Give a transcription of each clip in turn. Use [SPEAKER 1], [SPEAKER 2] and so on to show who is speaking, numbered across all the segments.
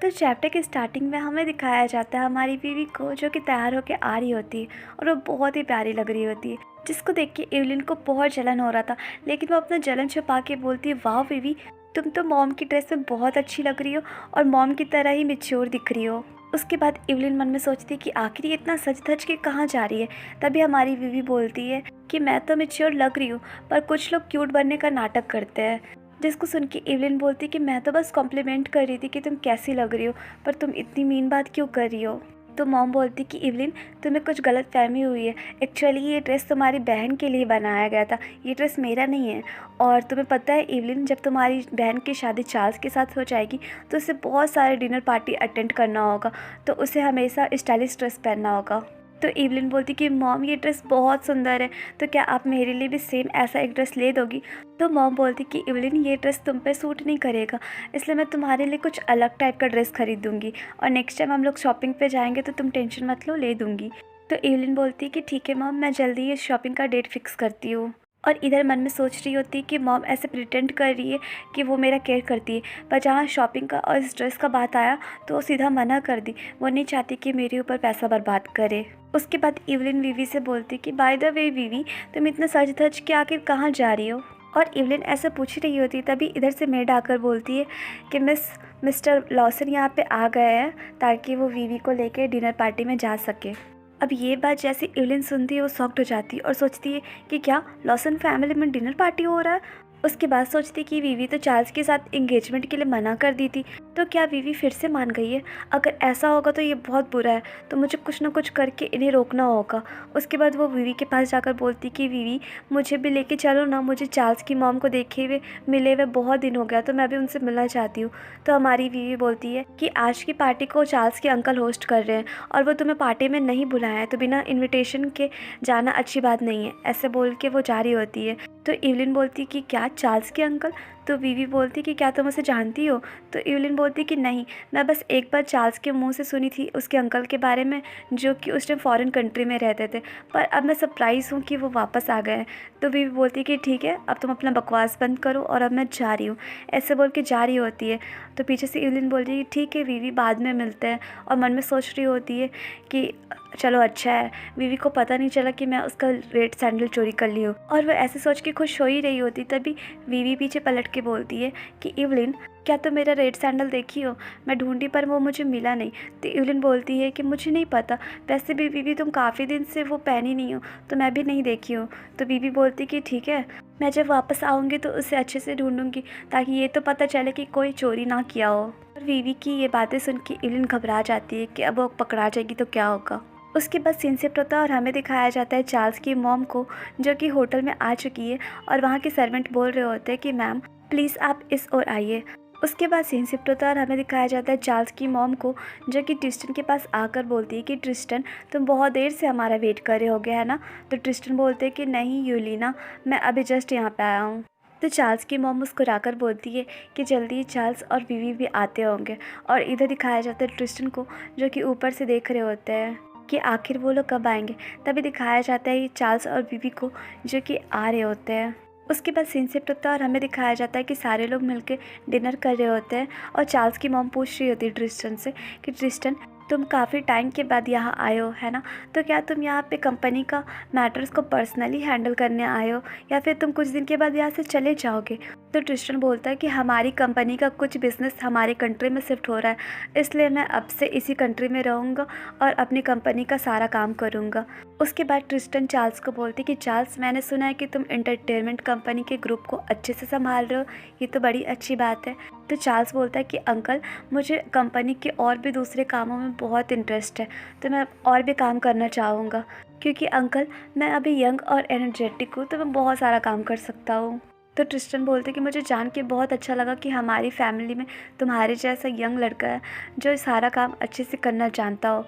[SPEAKER 1] तो चैप्टर के स्टार्टिंग में हमें दिखाया जाता है हमारी बीवी को, जो कि तैयार होकर आ रही होती है और वो बहुत ही प्यारी लग रही होती है, जिसको देख के एवलिन को बहुत जलन हो रहा था। लेकिन वो अपना जलन छुपा के बोलती है, वाह बीवी, तुम तो मॉम की ड्रेस में बहुत अच्छी लग रही हो और मॉम की तरह ही मैच्योर दिख रही हो। उसके बाद एवलिन मन में सोचती है कि आखिर ये इतना सज धज के कहाँ जा रही है। तभी हमारी बीवी बोलती है कि मैं तो मैच्योर लग रही हूँ, पर कुछ लोग क्यूट बनने का नाटक करते हैं। जिसको सुन के एवलिन बोलती कि मैं तो बस कॉम्प्लीमेंट कर रही थी कि तुम कैसी लग रही हो, पर तुम इतनी मीन बात क्यों कर रही हो। तो मॉम बोलती कि एवलिन, तुम्हें कुछ गलत फहमी हुई है। एक्चुअली ये ड्रेस तुम्हारी बहन के लिए बनाया गया था, ये ड्रेस मेरा नहीं है। और तुम्हें पता है एवलिन, जब तुम्हारी बहन की शादी चार्ल्स के साथ हो जाएगी तो उसे बहुत सारे डिनर पार्टी अटेंड करना होगा, तो उसे हमेशा स्टाइलिश ड्रेस पहनना होगा। तो एवलिन बोलती कि मॉम, ये ड्रेस बहुत सुंदर है, तो क्या आप मेरे लिए भी सेम ऐसा एक ड्रेस ले दोगी। तो मॉम बोलती कि एवलिन, ये ड्रेस तुम पे सूट नहीं करेगा, इसलिए मैं तुम्हारे लिए कुछ अलग टाइप का ड्रेस खरीद दूंगी, और नेक्स्ट टाइम हम लोग शॉपिंग पे जाएंगे तो तुम टेंशन मत लो, ले दूंगी। तो एवलिन बोलती कि ठीक है मॉम, मैं जल्दी ये शॉपिंग का डेट फिक्स करती हूँ। और इधर मन में सोच रही होती है कि मॉम ऐसे प्रिटेंड कर रही है कि वो मेरा केयर करती है, पर जहाँ शॉपिंग का और इस ड्रेस का बात आया तो वो सीधा मना कर दी। वो नहीं चाहती कि मेरे ऊपर पैसा बर्बाद करे। उसके बाद एवलिन वीवी से बोलती कि बाय द वे वीवी, तुम इतना सज धज के आखिर कहाँ जा रही हो। और एवलिन ऐसे पूछ रही होती, तभी इधर से मेड आकर बोलती है कि मिस्टर लॉसन यहाँ पे आ गए हैं ताकि वो वीवी को लेकर डिनर पार्टी में जा सके। अब ये बात जैसे एवलिन सुनती है वो शॉक्ड हो जाती है और सोचती है कि क्या लॉसन फैमिली में डिनर पार्टी हो रहा है। उसके बाद सोचती कि वीवी तो चार्ल्स के साथ एंगेजमेंट के लिए मना कर दी थी, तो क्या वीवी फिर से मान गई है। अगर ऐसा होगा तो ये बहुत बुरा है, तो मुझे कुछ ना कुछ करके इन्हें रोकना होगा। उसके बाद वो वीवी के पास जाकर बोलती कि वीवी, मुझे भी लेके चलो ना, मुझे चार्ल्स की मॉम को देखे हुए मिले हुए बहुत दिन हो गया, तो मैं भी उनसे मिलना चाहती हूँ। तो हमारी वीवी बोलती है कि आज की पार्टी को चार्ल्स के अंकल होस्ट कर रहे हैं और वो तुम्हें पार्टी में नहीं बुलाया है, तो बिना इन्विटेशन के जाना अच्छी बात नहीं है। ऐसे बोल के वो जा रही होती है। तो एवलिन बोलती कि क्या चार्ल्स के अंकल। तो वीवी बोलती कि क्या तुम उसे जानती हो। तो एवलिन बोलती कि नहीं, मैं बस एक बार चार्ल्स के मुंह से सुनी थी उसके अंकल के बारे में, जो कि उस टाइम फॉरेन कंट्री में रहते थे, पर अब मैं सरप्राइज़ हूँ कि वो वापस आ गए हैं। तो वीवी बोलती कि ठीक है, अब तुम अपना बकवास बंद करो और अब मैं जा रही हूँ। ऐसे बोल के जा रही होती है। तो पीछे से एवलिन बोल रही है ठीक है वीवी, बाद में मिलते हैं, और मन में सोच रही होती है कि चलो अच्छा है, वीवी को पता नहीं चला कि मैं उसका रेड सैंडल चोरी कर ली हूँ। और वो ऐसे सोच के खुश हो ही रही होती, तभी वीवी पीछे पलट के बोलती है कि एवलिन, क्या तुम मेरा रेड सैंडल देखी हो, मैं ढूंढी पर वो मुझे मिला नहीं। तो एवलिन बोलती है कि मुझे नहीं पता, वैसे भी वीवी तुम काफ़ी दिन से वो पहनी नहीं हो, तो मैं भी नहीं देखी हूँ। तो वीवी बोलती कि ठीक है, मैं जब वापस आऊँगी तो उसे अच्छे से ढूंढूंगी, ताकि ये तो पता चले कि कोई चोरी ना किया हो। और वीवी की ये बातें सुन के एवलिन घबरा जाती है कि अब वो पकड़ा जाएगी तो क्या होगा। उसके बाद सीन शिफ्ट होता है और हमें दिखाया जाता है चार्ल्स की मॉम को, जो कि होटल में आ चुकी है, और वहाँ के सर्वेंट बोल रहे होते हैं कि मैम प्लीज़ आप इस ओर आइए। उसके बाद सीन शिफ्ट होता है और हमें दिखाया जाता है चार्ल्स की मॉम को, जो कि ट्रिस्टन के पास आकर बोलती है कि ट्रिस्टन, तुम बहुत देर से हमारा वेट कर रहे होगे है ना। तो ट्रिस्टन बोलते हैं कि नहीं यूलिना, मैं अभी जस्ट यहाँ पे आया हूँ। तो चार्ल्स की मॉम मुस्कुराकर बोलती है कि जल्दी चार्ल्स और वीवी भी आते होंगे। और इधर दिखाया जाता है ट्रिस्टन को, जो कि ऊपर से देख रहे होते हैं कि आखिर वो लोग कब आएंगे। तभी दिखाया जाता है चार्ल्स और बीवी को, जो कि आ रहे होते हैं। उसके बाद सीन शिफ्ट होता है और हमें दिखाया जाता है कि सारे लोग मिलकर डिनर कर रहे होते हैं, और चार्ल्स की मॉम पूछ रही होती है ट्रिस्टन से कि ट्रिस्टन, तुम काफ़ी टाइम के बाद यहाँ आए हो है ना, तो क्या तुम यहाँ पे कंपनी का मैटर्स को पर्सनली हैंडल करने आए हो, या फिर तुम कुछ दिन के बाद यहाँ से चले जाओगे। तो ट्रिस्टन बोलता है कि हमारी कंपनी का कुछ बिजनेस हमारे कंट्री में शिफ्ट हो रहा है, इसलिए मैं अब से इसी कंट्री में रहूँगा और अपनी कंपनी का सारा काम करूँगा। उसके बाद ट्रिस्टन चार्ल्स को बोलती कि चार्ल्स, मैंने सुना है कि तुम एंटरटेनमेंट कंपनी के ग्रुप को अच्छे से संभाल रहे हो, ये तो बड़ी अच्छी बात है। तो चार्ल्स बोलता है कि अंकल, मुझे कंपनी के और भी दूसरे कामों में बहुत इंटरेस्ट है, तो मैं और भी काम करना चाहूँगा, क्योंकि अंकल मैं अभी यंग और एनर्जेटिक हूँ, तो मैं बहुत सारा काम कर सकता हूँ। तो ट्रिस्टन बोलते कि मुझे जान के बहुत अच्छा लगा कि हमारी फैमिली में तुम्हारे जैसा यंग लड़का है, जो सारा काम अच्छे से करना जानता हो,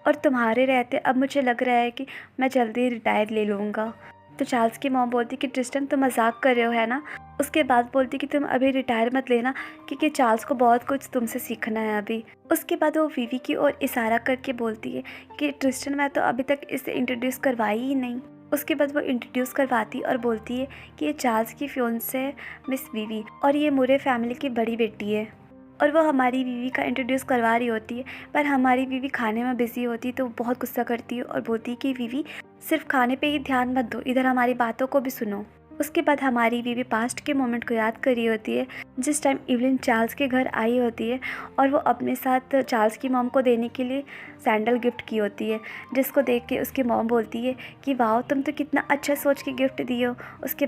[SPEAKER 1] और तुम्हारे रहते अब मुझे लग रहा है कि मैं जल्दी रिटायर ले लूँगा। तो चार्ल्स की मॉम बोलती कि ट्रिस्टन, तुम मजाक कर रहे हो है ना। उसके बाद बोलती कि तुम अभी रिटायर मत लेना, क्योंकि चार्ल्स को बहुत कुछ तुमसे सीखना है अभी। उसके बाद वो वीवी की ओर इशारा करके बोलती है कि ट्रिस्टन, मैं तो अभी तक इसे इंट्रोड्यूस करवाई ही नहीं। उसके बाद वो इंट्रोड्यूस करवाती और बोलती है कि ये चार्ल्स की फियोंसे है मिस वीवी, और ये मुरे फैमिली की बड़ी बेटी है। और वो हमारी बीवी का इंट्रोड्यूस करवा रही होती है, पर हमारी बीवी खाने में बिज़ी होती है तो वो बहुत गुस्सा करती है और बोलती है कि बीवी सिर्फ खाने पे ही ध्यान मत दो, इधर हमारी बातों को भी सुनो। उसके बाद हमारी बीवी पास्ट के मोमेंट को याद कर रही होती है, जिस टाइम इवलिन चार्ल्स के घर आई होती है और वो अपने साथ चार्ल्स की मॉम को देने के लिए सैंडल गिफ्ट की होती है, जिसको देख के उसकी मॉम बोलती है कि वाह तुम तो कितना अच्छा सोच के गिफ्ट दिए हो। उसके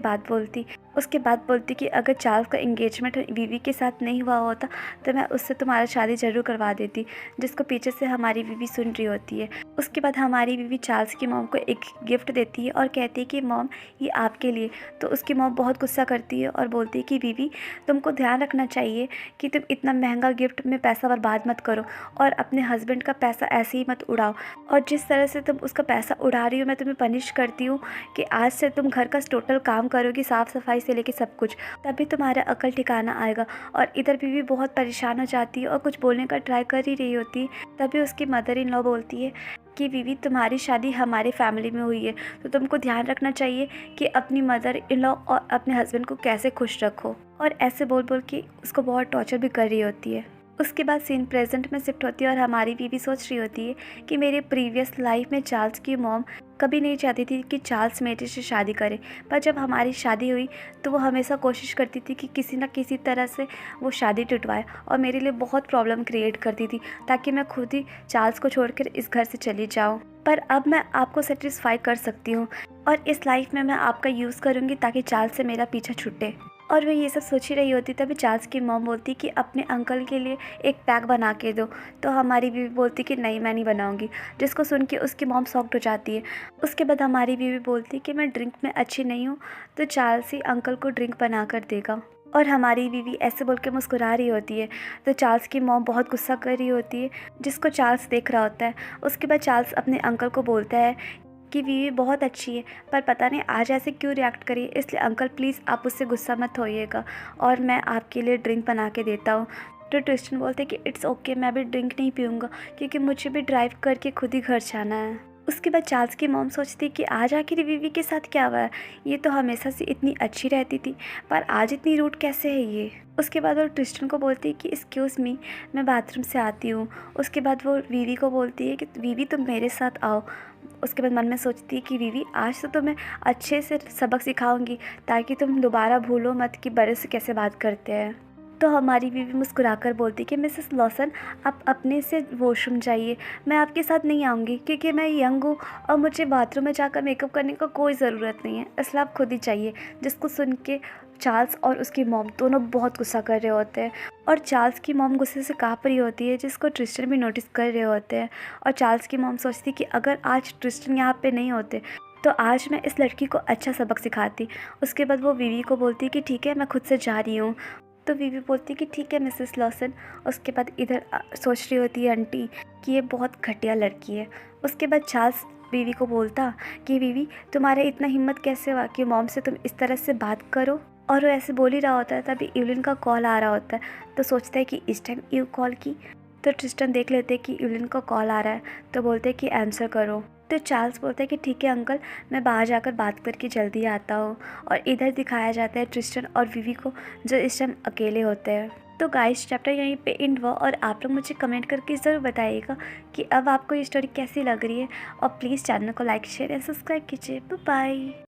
[SPEAKER 1] बाद बोलती कि अगर चार्ल्स का एंगेजमेंट बीवी के साथ नहीं हुआ होता तो मैं उससे तुम्हारा शादी ज़रूर करवा देती, जिसको पीछे से हमारी बीवी सुन रही होती है। उसके बाद हमारी बीवी चार्ल्स की मॉम को एक गिफ्ट देती है और कहती है कि मॉम ये आपके लिए। तो उसकी मॉम बहुत गुस्सा करती है और बोलती है कि बीवी तुमको ध्यान रखना चाहिए कि तुम इतना महंगा गिफ्ट में पैसा बर्बाद मत करो और अपने हस्बैंड का पैसा ऐसे ही मत उड़ाओ, और जिस तरह से तुम उसका पैसा उड़ा रही हो मैं तुम्हें पनिश करती हूँ कि आज से तुम घर का टोटल काम करोगी, साफ़ सफाई से लेके सब कुछ, तभी तुम्हारा अकल ठिकाना आएगा। और इधर बीवी बहुत परेशान हो जाती है और कुछ बोलने का ट्राई कर ही रही होती है, तभी उसकी मदर इन लॉ बोलती है कि बीवी तुम्हारी शादी हमारी फैमिली में हुई है तो तुमको ध्यान रखना चाहिए कि अपनी मदर इन लॉ और अपने हस्बैंड को कैसे खुश रखो। और ऐसे बोल बोल के उसको बहुत टॉर्चर भी कर रही होती है। उसके बाद सीन प्रेजेंट में शिफ्ट होती है और हमारी बीवी सोच रही होती है कि मेरे प्रीवियस लाइफ में चार्ल्स की मॉम कभी नहीं चाहती थी कि चार्ल्स मेरे से शादी करे, पर जब हमारी शादी हुई तो वो हमेशा कोशिश करती थी कि किसी न किसी तरह से वो शादी टुटवाए और मेरे लिए बहुत प्रॉब्लम क्रिएट करती थी ताकि मैं खुद ही चार्ल्स को छोड़कर इस घर से चली जाऊँ। पर अब मैं आपको सेटिस्फाई कर सकती हूँ और इस लाइफ में मैं आपका यूज़ करूँगी ताकि चार्ल्स से मेरा पीछा छूटे। और वह ये सब सोच ही रही होती तभी चार्ल्स की मॉम बोलती कि अपने अंकल के लिए एक पैक बना के दो। तो हमारी बीवी बोलती कि नहीं मैं नहीं बनाऊंगी, जिसको सुन के उसकी मॉम शॉक्ड हो जाती है। उसके बाद हमारी बीवी बोलती कि मैं ड्रिंक में अच्छी नहीं हूँ तो चार्ल्स ही अंकल को ड्रिंक बना कर देगा। और हमारी बीवी ऐसे बोल के मुस्कुरा रही होती है तो चार्ल्स की मॉम बहुत गुस्सा कर रही होती है, जिसको चार्ल्स देख रहा होता है। उसके बाद चार्ल्स अपने अंकल को बोलता है कि बीवी बहुत अच्छी है पर पता नहीं आज ऐसे क्यों रिएक्ट करिए, इसलिए अंकल प्लीज़ आप उससे गुस्सा मत होइएगा और मैं आपके लिए ड्रिंक बना के देता हूँ। तो ट्रिस्टन बोलते कि इट्स ओके मैं भी ड्रिंक नहीं पीऊँगा क्योंकि मुझे भी ड्राइव करके खुद ही घर जाना है। उसके बाद चार्ल्स की मॉम सोचती कि आज आखिर बीवी के साथ क्या हुआ है, ये तो हमेशा से इतनी अच्छी रहती थी पर आज इतनी रूड कैसे है ये। उसके बाद वो ट्रिस्टन को बोलती है कि एक्सक्यूज़ मी मैं बाथरूम से आती हूँ। उसके बाद वो बीवी को बोलती है कि बीवी तुम मेरे साथ आओ। उसके बाद मन में सोचती है कि बीवी आज तो तुम्हें अच्छे से सबक सिखाऊंगी ताकि तुम दोबारा भूलो मत कि बड़े से कैसे बात करते हैं। तो हमारी बीवी मुस्कुराकर बोलती कि मिसेस लॉसन आप अपने से वॉशरूम जाइए, मैं आपके साथ नहीं आऊँगी क्योंकि मैं यंग हूँ और मुझे बाथरूम में जाकर मेकअप करने का कोई ज़रूरत नहीं है, इसलिए आप खुद ही चाहिए। जिसको सुन के चार्ल्स और उसकी मॉम दोनों बहुत गुस्सा कर रहे होते हैं और चार्ल्स की मॉम गुस्से से काँप रही होती है, जिसको ट्रिस्टन भी नोटिस कर रहे होते हैं। और चार्ल्स की मॉम सोचती कि अगर आज ट्रिस्टन यहाँ पे नहीं होते तो आज मैं इस लड़की को अच्छा सबक सिखाती। उसके बाद वो बीवी को बोलती कि ठीक है मैं खुद से जा रही हूँ। तो बीवी बोलती कि ठीक है मिसेस लॉसन। उसके बाद इधर सोच रही होती है आंटी कि ये बहुत घटिया लड़की है। उसके बाद चार्ल्स बीवी को बोलता कि बीवी तुम्हारे इतना हिम्मत कैसे हुआ कि मॉम से तुम इस तरह से बात करो। और वो ऐसे बोल ही रहा होता है तभी इवलिन का कॉल आ रहा होता है। तो सोचता है कि इस टाइम ईव कॉल की। तो ट्रिस्टन देख लेते हैं कि इवलिन का कॉल आ रहा है तो बोलते हैं कि आंसर करो। तो चार्ल्स बोलता है कि ठीक है अंकल मैं बाहर जाकर बात करके जल्दी आता हूँ। और इधर दिखाया जाता है ट्रिस्टन और विवी को जो इस टाइम अकेले होते हैं। तो गाइस चैप्टर यहीं पे एंड हुआ और आप लोग मुझे कमेंट करके ज़रूर बताइएगा कि अब आपको ये स्टोरी कैसी लग रही है और प्लीज़ चैनल को लाइक शेयर एंड सब्सक्राइब कीजिए। Bye bye.